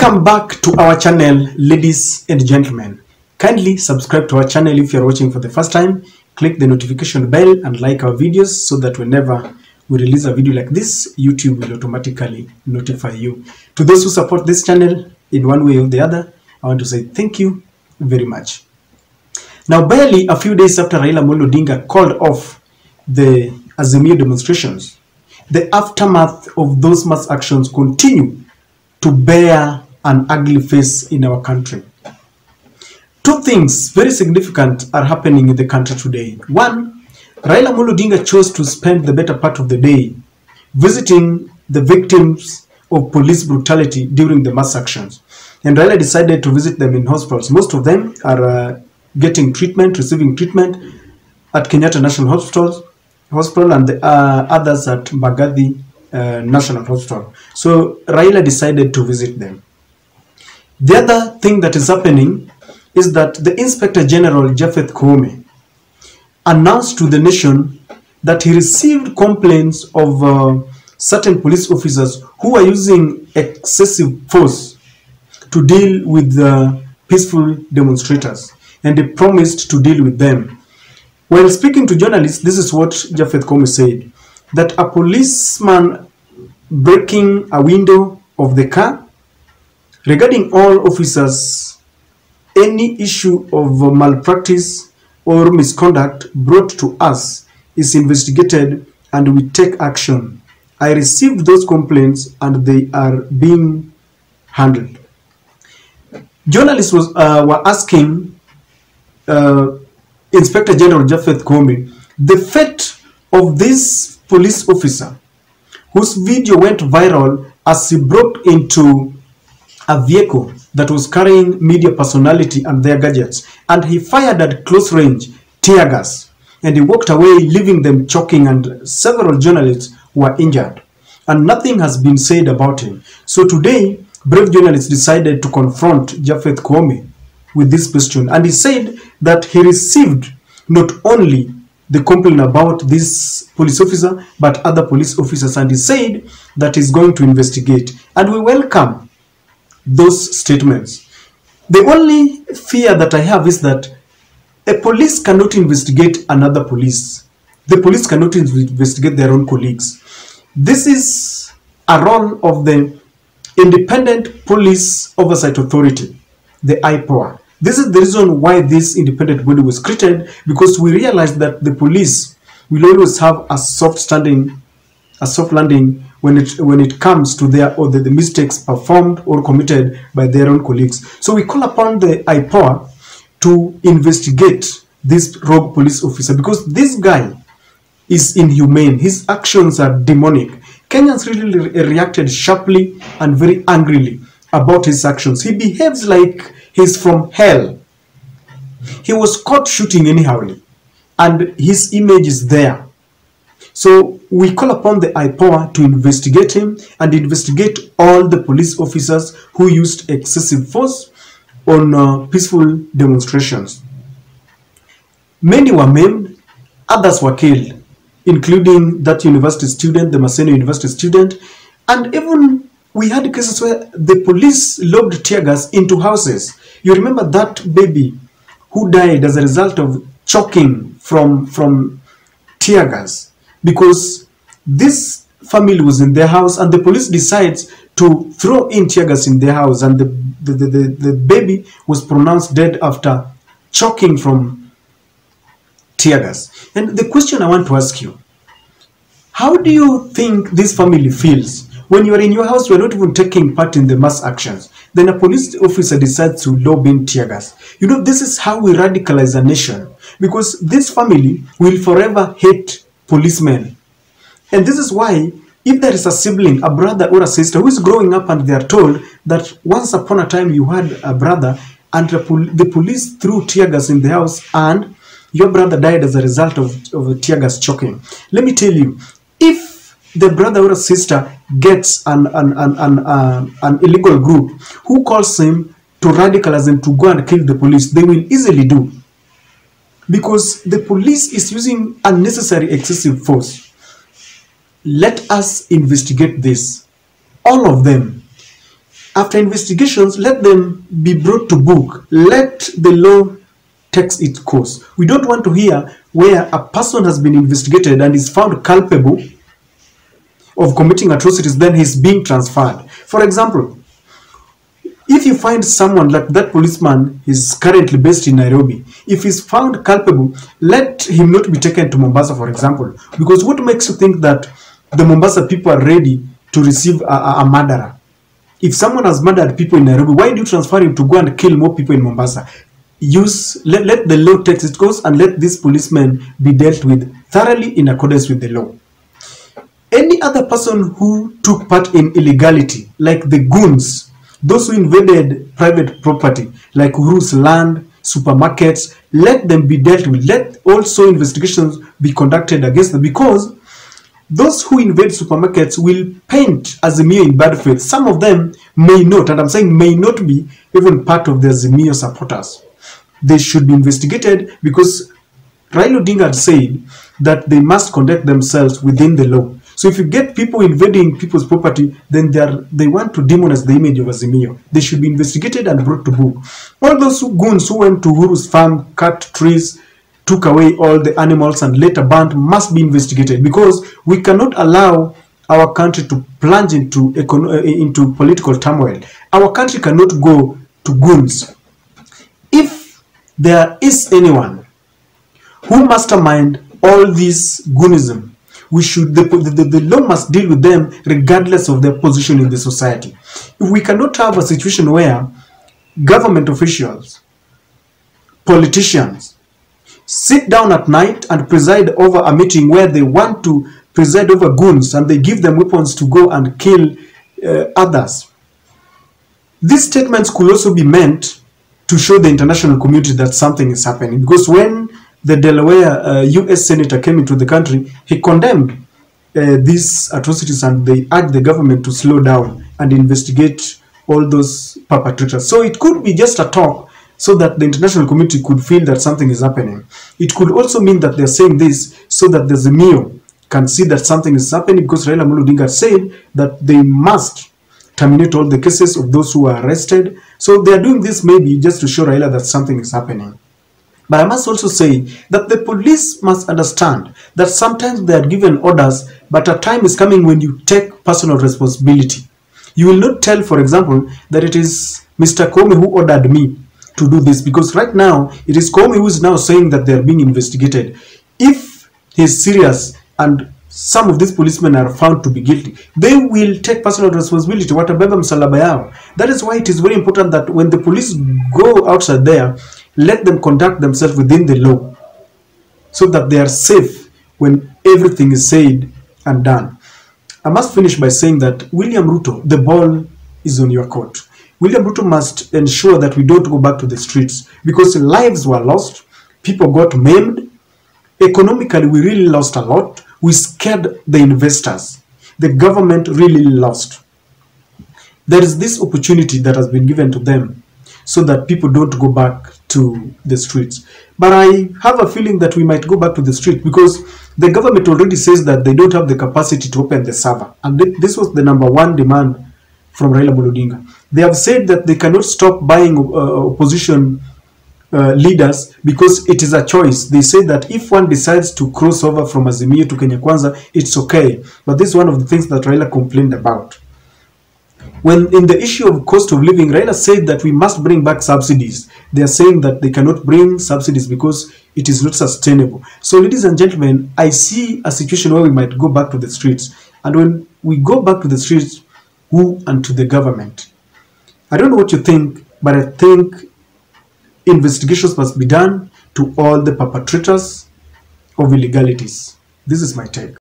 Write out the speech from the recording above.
Welcome back to our channel, ladies and gentlemen. Kindly subscribe to our channel if you're watching for the first time. Click the notification bell and like our videos so that whenever we release a video like this, YouTube will automatically notify you. To those who support this channel in one way or the other, I want to say thank you very much. Now, barely a few days after Raila Odinga called off the Azimio demonstrations, the aftermath of those mass actions continue to bear an ugly face in our country. Two things very significant are happening in the country today. One, Raila Odinga chose to spend the better part of the day visiting the victims of police brutality during the mass actions. And Raila decided to visit them in hospitals. Most of them are getting treatment, receiving treatment at Kenyatta National Hospital and the others at Mbagathi National Hospital. So Raila decided to visit them. The other thing that is happening is that the Inspector General Koome announced to the nation that he received complaints of certain police officers who are using excessive force to deal with peaceful demonstrators, and he promised to deal with them. While speaking to journalists, this is what Koome said, that a policeman breaking a window of the car, regarding all officers, any issue of malpractice or misconduct brought to us is investigated and we take action. I received those complaints and they are being handled. Journalists were asking Inspector General Koome the fate of this police officer whose video went viral as he broke into a vehicle that was carrying media personality and their gadgets, and he fired at close range tear gas, and he walked away, leaving them choking, and several journalists were injured, and nothing has been said about him. So today, brave journalists decided to confront Koome with this question, and he said that he received not only the complaint about this police officer but other police officers, and he said that he's going to investigate, and we welcome those statements. The only fear that I have is that a police cannot investigate another police. The police cannot investigate their own colleagues. This is a role of the Independent Police Oversight Authority, the IPOA. This is the reason why this independent body was created, because we realized that the police will always have a soft landing when it comes to the mistakes performed or committed by their own colleagues. So we call upon the IPOA to investigate this rogue police officer, because this guy is inhumane. His actions are demonic. Kenyans really reacted sharply and very angrily about his actions. He behaves like he's from hell. He was caught shooting anyhow, and his image is there. So we call upon the IPOA to investigate him and investigate all the police officers who used excessive force on peaceful demonstrations. Many were maimed, others were killed, including that university student, the Maseno University student, and even we had cases where the police lobbed tear gas into houses. You remember that baby who died as a result of choking from tear gas, because this family was in their house and the police decides to throw in tear gas in their house, and the baby was pronounced dead after choking from tear gas. And the question I want to ask you, how do you think this family feels when you are in your house, you are not even taking part in the mass actions, then a police officer decides to lob in tear gas? You know, this is how we radicalize a nation, because this family will forever hate policemen. And this is why, if there is a sibling, a brother or a sister who is growing up and they are told that once upon a time you had a brother and the police threw tear gas in the house and your brother died as a result of tear gas choking, let me tell you, if the brother or sister gets an illegal group who calls him to radicalize him to go and kill the police, they will easily do, because the police is using unnecessary excessive force. Let us investigate this, all of them. After investigations, let them be brought to book. Let the law takes its course. We don't want to hear where a person has been investigated and is found culpable of committing atrocities, then he's being transferred. For example, if you find someone like that policeman is currently based in Nairobi, if he's found culpable, let him not be taken to Mombasa, for example. Because what makes you think that the Mombasa people are ready to receive a murderer? If someone has murdered people in Nairobi, why do you transfer him to go and kill more people in Mombasa? Let the law take its course and let this policeman be dealt with thoroughly in accordance with the law. Any other person who took part in illegality, like the goons, those who invaded private property, like Uhuru's land, supermarkets, let them be dealt with. Let also investigations be conducted against them, because those who invade supermarkets will paint Azimio in bad faith. Some of them may not, and I'm saying may not be even part of the Azimio supporters. They should be investigated, because Raila Odinga had said that they must conduct themselves within the law. So if you get people invading people's property, then they want to demonize the image of Azimio. They should be investigated and brought to book. All those goons who went to Uhuru's farm, cut trees, took away all the animals and later burned must be investigated, because we cannot allow our country to plunge into political turmoil. Our country cannot go to goons. If there is anyone who mastermind all this goonism, the law must deal with them regardless of their position in the society. If we cannot have a situation where government officials, politicians, sit down at night and preside over a meeting where they want to preside over goons and they give them weapons to go and kill others. These statements could also be meant to show the international community that something is happening, because when the Delaware US Senator came into the country, he condemned these atrocities and they urged the government to slow down and investigate all those perpetrators. So it could be just a talk so that the international community could feel that something is happening. It could also mean that they're saying this so that the Azimio can see that something is happening, because Raila Odinga said that they must terminate all the cases of those who are arrested. So they are doing this maybe just to show Raila that something is happening. But I must also say that the police must understand that sometimes they are given orders, but a time is coming when you take personal responsibility. You will not tell, for example, that it is Mr. Koome who ordered me to do this, because right now it is Koome who is now saying that they are being investigated. If he is serious and some of these policemen are found to be guilty, they will take personal responsibility. Watabeba msalaba yao. That is why it is very important that when the police go outside there, let them conduct themselves within the law, so that they are safe when everything is said and done. I must finish by saying that William Ruto, the ball is on your court. William Ruto must ensure that we don't go back to the streets, because lives were lost, people got maimed, economically we really lost a lot, we scared the investors, the government really lost. There is this opportunity that has been given to them so that people don't go back to the streets. But I have a feeling that we might go back to the street, because the government already says that they don't have the capacity to open the server. And this was the #1 demand from Raila Odinga. They have said that they cannot stop buying opposition leaders because it is a choice. They say that if one decides to cross over from Azimio to Kenya Kwanza, it's okay. But this is one of the things that Raila complained about. When in the issue of cost of living, Raila said that we must bring back subsidies. They are saying that they cannot bring subsidies because it is not sustainable. So, ladies and gentlemen, I see a situation where we might go back to the streets. And when we go back to the streets, who and to the government? I don't know what you think, but I think investigations must be done to all the perpetrators of illegalities. This is my take.